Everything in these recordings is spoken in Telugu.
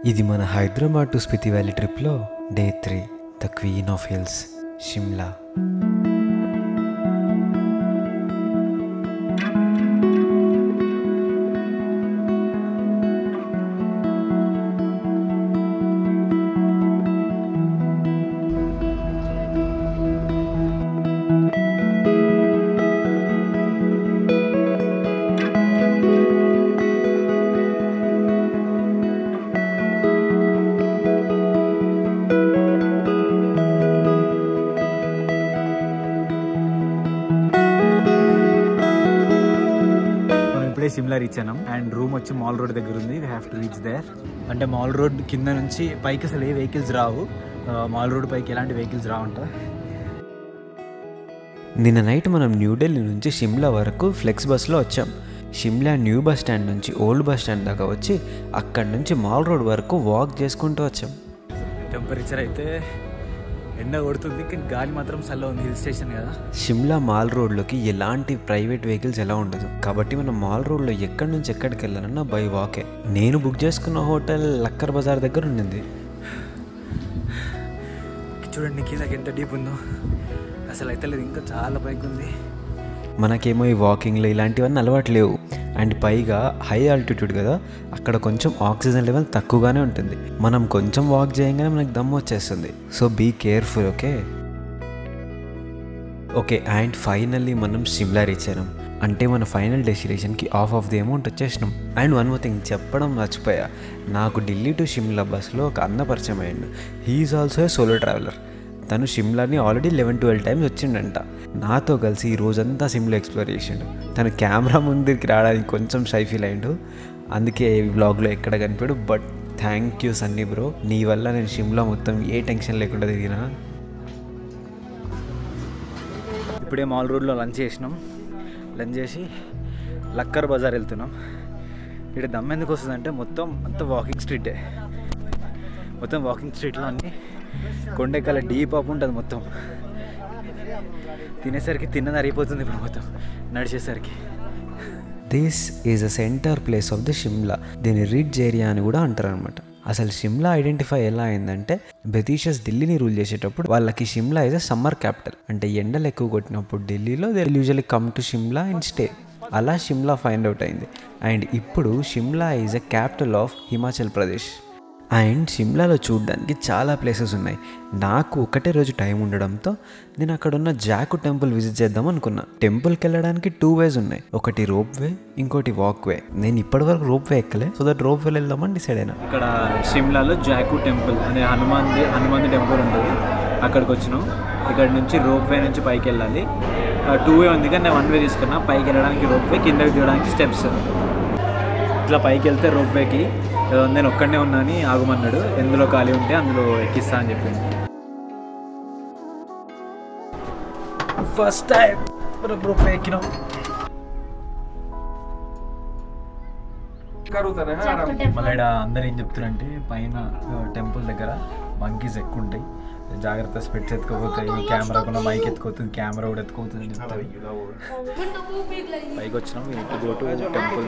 ఇది మన హైదరాబాద్ టు స్పితి వ్యాలీ ట్రిప్లో day 3, the queen of hills, Shimla. ఇప్పుడే సిమ్లా రీచ్ అయినాం అండ్ రూమ్ వచ్చి మాల్ రోడ్ దగ్గర ఉంది. We have to reach there. అంటే మాల్ రోడ్ కింద నుంచి పైకి అసలు ఏ వెహికల్స్ రావు. మాల్ రోడ్ పైకి ఎలాంటి వెహికల్స్ రావంట. నిన్న నైట్ మనం న్యూఢిల్లీ నుంచి షిమ్లా వరకు ఫ్లెక్స్ బస్లో వచ్చాం. షిమ్లా న్యూ బస్ స్టాండ్ నుంచి ఓల్డ్ బస్ స్టాండ్ దాకా వచ్చి అక్కడి నుంచి మాల్ రోడ్ వరకు వాక్ చేసుకుంటూ వచ్చాం. టెంపరేచర్ అయితే ఎండ కొడుతుంది కానీ గాలి మాత్రం చల్ల ఉంది. హిల్ స్టేషన్ కదా. షిమ్లా మాల్ రోడ్లోకి ఎలాంటి ప్రైవేట్ వెహికల్స్ ఎలా ఉండదు కాబట్టి మనం మాల్ రోడ్లో ఎక్కడి నుంచి ఎక్కడికి వెళ్ళాలన్నా బై వాకే. నేను బుక్ చేసుకున్న హోటల్ లక్కర్ బజార్ దగ్గర ఉండింది. చూడండి కిందకి ఎంత డీప్ ఉందో. అసలు అయితే లేదు, ఇంకా చాలా పైకి ఉంది. మనకేమో ఈ వాకింగ్లో ఇలాంటివన్నీ అలవాటు లేవు. అండ్ పైగా హై ఆల్టిట్యూడ్ కదా, అక్కడ కొంచెం ఆక్సిజన్ లెవెల్ తక్కువగానే ఉంటుంది. మనం కొంచెం వాక్ చేయగానే మనకు దమ్ము వచ్చేస్తుంది. So be careful. Okay and finally మనం షిమ్లా రీచ్ అయినాం. అంటే మన ఫైనల్ డెస్టినేషన్కి ఆఫ్ ది అమౌంట్ వచ్చేసినాం. అండ్ వన్ మోర్ థింగ్ చెప్పడం మర్చిపోయా, నాకు ఢిల్లీ టు షిమ్లా బస్లో ఒక అన్న పరిచయం అయ్యిండు. He is also a solo traveller. తను షిమ్లాని ఆల్రెడీ 11-12 టైమ్స్ వచ్చిండంట. నాతో కలిసి ఈ రోజంతా షిమ్లా ఎక్స్ప్లోర్ చేసిండు. తను కెమెరా ముందుకి రావడానికి కొంచెం షై ఫీల్ అయ్యిండు, అందుకే ఈ వ్లాగ్లో ఎక్కడ కనిపాడు. But thank you Sunny bro, నీ వల్ల నేను షిమ్లా మొత్తం ఏ టెన్షన్ లేకుండా తిరిగినా. ఇప్పుడే మాల్ రోడ్లో లంచ్ చేసినాం. లంచ్ చేసి లక్కర్ బజార్ వెళ్తున్నాం. ఇక్కడ దమ్ ఎందుకు వస్తుందంటే మొత్తం అంతా వాకింగ్ స్ట్రీటే. మొత్తం వాకింగ్ స్ట్రీట్లో అన్నీ కొండెక్కల డీప్ అప్ ఉంటుంది. మొత్తం తినేసరికి తిన్నది అరిగిపోతుంది ఇప్పుడు మొత్తం నడిచేసరికి. This is a centre place of the Shimla. దీన్ని రిడ్జ్ ఏరియా అని కూడా అంటారు అనమాట. అసలు షిమ్లా ఐడెంటిఫై ఎలా అయిందంటే, బ్రిటిషర్స్ ఢిల్లీని రూల్ చేసేటప్పుడు వాళ్ళకి Shimla is a summer capital. అంటే ఎండలు ఎక్కువ కొట్టినప్పుడు ఢిల్లీలో they usually come to Shimla and stay. అలా షిమ్లా ఫైండ్ అవుట్ అయింది. అండ్ ఇప్పుడు Shimla is a capital of Himachal Pradesh. And షిమ్లాలో చూడడానికి చాలా ప్లేసెస్ ఉన్నాయి. నాకు ఒకటే రోజు టైం ఉండడంతో నేను అక్కడ ఉన్న జాకు టెంపుల్ విజిట్ చేద్దాం అనుకున్నా. టెంపుల్కి వెళ్ళడానికి 2 వేస్ ఉన్నాయి, ఒకటి రోప్ వే, ఇంకోటి వాక్ వే. నేను ఇప్పటివరకు రోప్ వే ఎక్కలే, సో దట్ రోప్ వే వెళ్దామని డిసైడ్ అయినా. ఇక్కడ షిమ్లాలో జాకు టెంపుల్ అనే హనుమాన్ టెంపుల్ ఉంటుంది. అక్కడికి వచ్చినాం. ఇక్కడ నుంచి రోప్ వే నుంచి పైకి వెళ్ళాలి. 2 వే ఉంది కానీ నేను 1 వే తీసుకున్నా. పైకి వెళ్ళడానికి రోప్ వే, కిందకి దిగడానికి స్టెప్స్. ఇట్లా పైకి వెళ్తే రోప్ వేకి నేను ఒక్కడనే ఉన్నాని ఆగమన్నాడు. ఎందులో ఖాళీ ఉంటే అందులో ఎక్కిస్తా అని చెప్పింది. ఫస్ట్ టైం రోప్ వే ఎక్కినాం. మళ్ళీ ఇక్కడ అందరు ఏం చెప్తారంటే పైన టెంపుల్ దగ్గర మంకీస్ ఎక్కువ ఉంటాయి, జాగ్రత్త, స్పెట్స్ ఎత్తుకోపోతాయి, కెమెరా కూడా మైక్ ఎత్తుకోతుంది, కెమెరా కూడా ఎత్తుకోతుంది అని చెప్తారు. పైకి వచ్చినాం. Go to temple.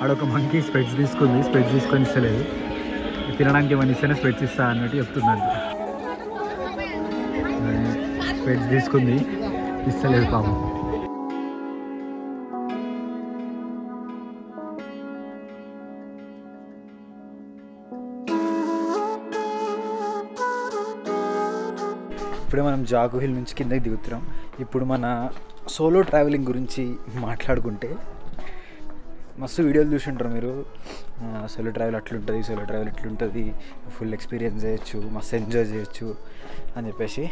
ఆడొక మంకీ స్పెట్స్ తీసుకుంది. స్పెట్స్ తీసుకొని ఇస్తలేదు. తినడానికి ఏమైనా ఇస్తేనే స్పెట్స్ ఇస్తా అన్నట్టు చెప్తుందంట. స్పెట్స్ తీసుకుంది, ఇస్తలేదు పాపం. ఇప్పుడే మనం జాగు హిల్ నుంచి కిందకి దిగుతున్నాం. ఇప్పుడు మన సోలో ట్రావెలింగ్ గురించి మాట్లాడుకుంటే, మస్తు వీడియోలు చూసింటారు మీరు. సోలో ట్రావెల్ అట్లుంటుంది, సోలో ట్రావెల్ ఇట్లుంటుంది, ఫుల్ ఎక్స్పీరియన్స్ చేయొచ్చు, మస్తు ఎంజాయ్ చేయొచ్చు అని చెప్పేసి.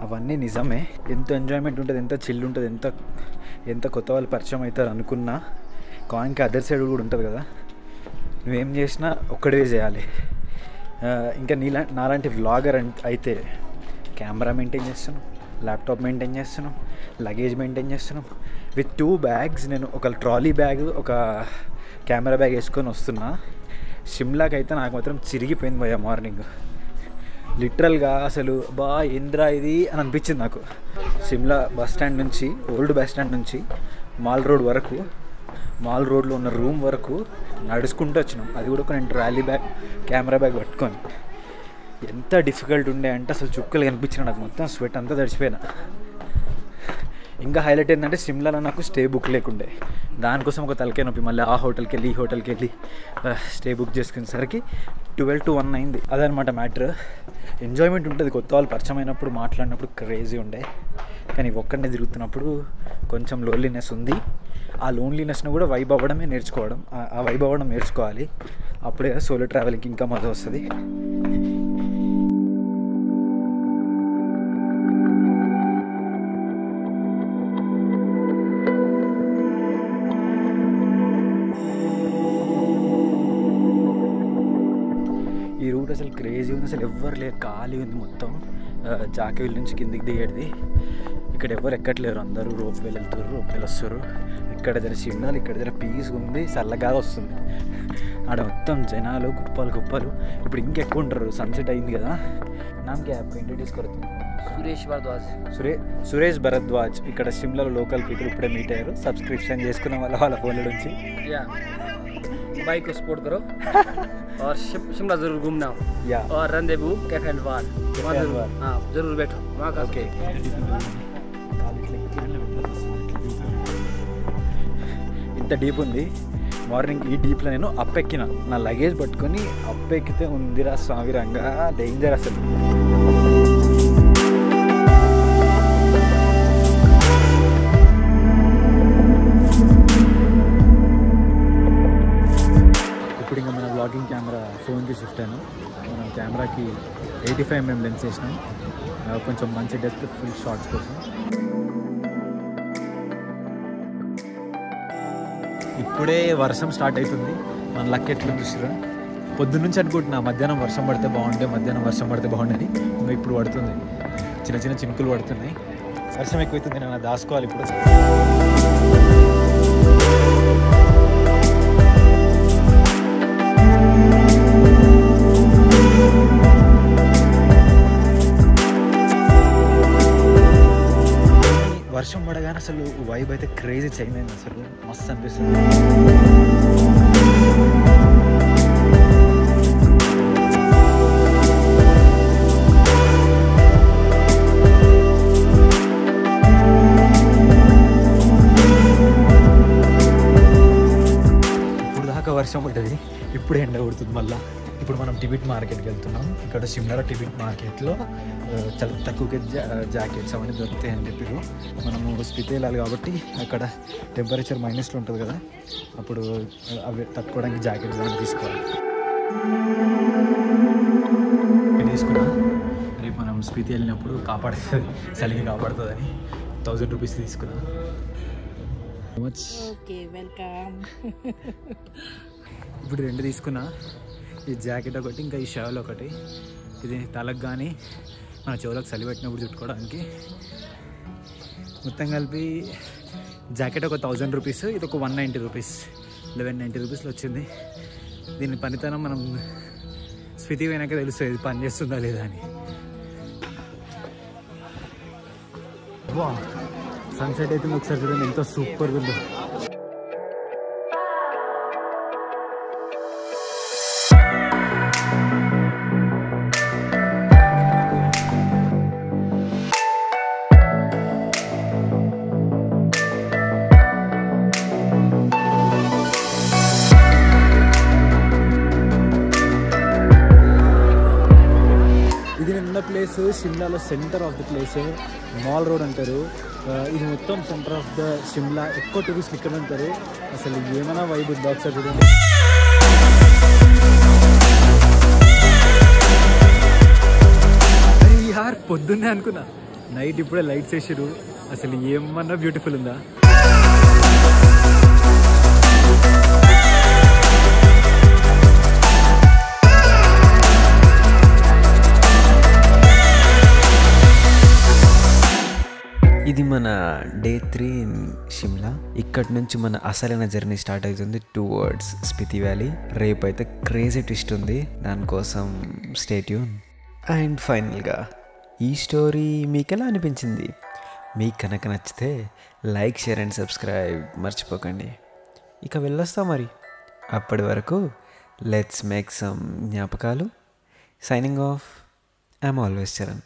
అవన్నీ నిజమే. ఎంత ఎంజాయ్మెంట్ ఉంటుంది, ఎంత చిల్ ఉంటుంది, ఎంత కొత్త వాళ్ళు పరిచయం అవుతారు అనుకున్నా కాయిన్కి అదర్ సైడ్ కూడా ఉంటుంది కదా. నువ్వేం చేసినా ఒక్కడే చేయాలి. ఇంకా నాలాంటి వ్లాగర్ అయితే కెమెరా మెయింటైన్ చేస్తాను, ల్యాప్టాప్ మెయింటైన్ చేస్తున్నాం, లగేజ్ మెయింటైన్ చేస్తున్నాం. విత్ 2 బ్యాగ్స్ నేను ఒక ట్రాలీ బ్యాగ్, ఒక కెమెరా బ్యాగ్ వేసుకొని వస్తున్నా. షిమ్లాకి అయితే నాకు మాత్రం చిరిగిపోయింది భయ్యా మార్నింగ్. లిటరల్గా అసలు ఏంద్రా ఇది అని అనిపించింది నాకు. షిమ్లా బస్ స్టాండ్ నుంచి, ఓల్డ్ బస్ స్టాండ్ నుంచి మాల్ రోడ్ వరకు, మాల్ రోడ్లో ఉన్న రూమ్ వరకు నడుచుకుంటూ వచ్చినాం. అది కూడా నేను ట్రాలీ బ్యాగ్, కెమెరా బ్యాగ్ పట్టుకొని. ఎంత డిఫికల్ట్ ఉండే అంటే అసలు చుక్కలు కనిపించిన నాకు, మొత్తం స్వెట్ అంతా తడిచిపోయినా. ఇంకా హైలైట్ ఏంటంటే షిమ్లాలో నాకు స్టే బుక్ లేకుండే. దానికోసం ఒక తలకాయ నొప్పి, మళ్ళీ ఆ హోటల్కి వెళ్ళి ఈ హోటల్కి వెళ్ళి స్టే బుక్ చేసుకునేసరికి 12 to 1 అయింది. అదనమాట మ్యాటర్. ఎంజాయ్మెంట్ ఉంటుంది, కొత్త వాళ్ళు పరిచయం అయినప్పుడు మాట్లాడినప్పుడు క్రేజీ ఉండే. కానీ ఒక్కడనే తిరుగుతున్నప్పుడు కొంచెం లోన్లీనెస్ ఉంది. ఆ లోన్లీనెస్ను కూడా వైబ్ అవ్వడమే నేర్చుకోవడం, ఆ వైబ్ అవ్వడం నేర్చుకోవాలి. అప్పుడే సోలో ట్రావెలింగ్కి ఇంకా మజా వస్తుంది. ఈ రూట్ అసలు క్రేజీ ఉంది, అసలు ఎవ్వరు లేరు, ఖాళీ ఉంది మొత్తం. జాకేవిల్ నుంచి కిందికి దిగేది. ఇక్కడ ఎవరు ఎక్కట్లేరు, అందరూ రోప్వే వెళ్తారు, రోప్వే వస్తారు. ఇక్కడ జర షిమ్లాలో ఇక్కడ జర పీస్ ఉంది, చల్లగా వస్తుంది. ఆడ మొత్తం జనాలు కుప్పలు కుప్పలు. ఇప్పుడు ఇంకెక్కువ ఉంటారు, సన్సెట్ అయింది కదా. నామకి యాప్ ఇంట్రడ్యూస్ కొడుతుంది సురేష్ భరద్వాజ్. ఇక్కడ షిమ్లాలో లోకల్ పీపుల్ ఇప్పుడే మీట్ అయ్యారు. సబ్స్క్రిప్షన్ చేసుకున్న వాళ్ళ ఫోన్ల నుంచి. बाइक को सपोर्ट करो और शिमला जरूर घूमना और रंदेवू कैफे एंड बार जरूर बैठो वहाँ का. ఓకే, ఇంత డీప్ ఉంది. మార్నింగ్ ఈ డీప్లో నేను అప్పెక్కిన, నా లగేజ్ పట్టుకొని అప్పెక్కితే ఉందిరా స్వామిరంగా, డేంజర్ అసలు. ఇప్పుడు ఇంకా మన వ్లాగింగ్ కెమెరా ఫోన్కి షిఫ్ట్ అయినాం. మనం కెమెరాకి 85mm లెన్స్ వేసినాం, కొంచెం మంచి డెప్త్ ఫుల్ షార్ట్స్ కోసం. ఇప్పుడే వర్షం స్టార్ట్ అవుతుంది. మన లక్ ఎట్లా చూసిరా, పొద్దున్నుంచి అనుకుంటున్నా మధ్యాహ్నం వర్షం పడితే బాగుండేది. ఇంకా ఇప్పుడు పడుతుంది, చిన్న చిన్న చినుకులు పడుతున్నాయి. వర్షం ఎక్కువైతుంది, నేను దాచుకోవాలి ఇప్పుడు. వర్షం పడగానే అసలు వైబ్ అయితే క్రేజీ చేంజ్ అయింది, అసలు మస్తు అనిపిస్తుంది. ఇప్పుడు దాకా వర్షం పడ్డది, ఇప్పుడు ఎండ కొడుతుంది మళ్ళీ. ఇప్పుడు మనం టిబెట్ మార్కెట్కి వెళ్తున్నాం. ఇక్కడ షిమ్లాలో టిబెట్ మార్కెట్లో చాలా తక్కువగా జాకెట్స్ అవన్నీ దొరుకుతాయని చెప్పారు. మనము స్పితి వెళ్ళాలి కాబట్టి అక్కడ టెంపరేచర్ మైనస్లో ఉంటుంది కదా, అప్పుడు అవి తట్టుకోవడానికి జాకెట్స్ అని తీసుకోవాలి. తీసుకున్నా, రేపు మనం స్పితి వెళ్ళినప్పుడు చలికి కాపాడుతుందని 1000 రూపీస్ తీసుకున్నా. Okay, welcome. ఇప్పుడు 2 తీసుకున్నా, ఈ జాకెట్ ఒకటి, ఇంకా ఈ షాల్ ఒకటి. ఇది తలకు కానీ మన చెవులకు చలి పెట్టినప్పుడు చుట్టుకోవడానికి. మొత్తం కలిపి జాకెట్ ఒక 1000 రూపీస్, ఇది ఒక 190 రూపీస్, 1190 రూపీస్లో వచ్చింది. దీని పనితనం మనం స్పితి పోయినాక తెలుస్తుంది, ఇది పని చేస్తుందా లేదా అని. వా, సన్సెట్ అయితే ఒకసారి చూడండి ఎంతో సూపర్గా ఉందో. ఇది నేనున్న ప్లేస్ షిమ్లాలో centre of the place, mall road అంటారు. ఇది మొత్తం సెంటర్ ఆఫ్ ద షిమ్లా. ఎక్కువ టూరిస్టులు ఇక్కడ ఉంటారు. అసలు ఏమైనా వైబ్ ఉందో ఒకసారి చూడండి. అరే యార్, పొద్దున్నే అనుకున్నా, నైట్ ఇప్పుడే లైట్స్ వేసారు. అసలు ఏమన్నా బ్యూటిఫుల్ ఉందా. ఇది మన డే 3 ఇన్ షిమ్లా. ఇక్కడి నుంచి మన అసలైన జర్నీ స్టార్ట్ అవుతుంది టువర్డ్స్ స్పితి వ్యాలీ. రేపు అయితే క్రేజీ ట్విస్ట్ ఉంది, దానికోసం స్టే ట్యూన్. అండ్ ఫైనల్గా ఈ స్టోరీ మీకు ఎలా అనిపించింది? మీకు కనుక నచ్చితే లైక్, షేర్ అండ్ సబ్స్క్రైబ్ మర్చిపోకండి. ఇక వెళ్ళొస్తా మరి. అప్పటి వరకు లెట్స్ మేక్ సమ్ జ్ఞాపకాలు. Signing off, I'm always Charan.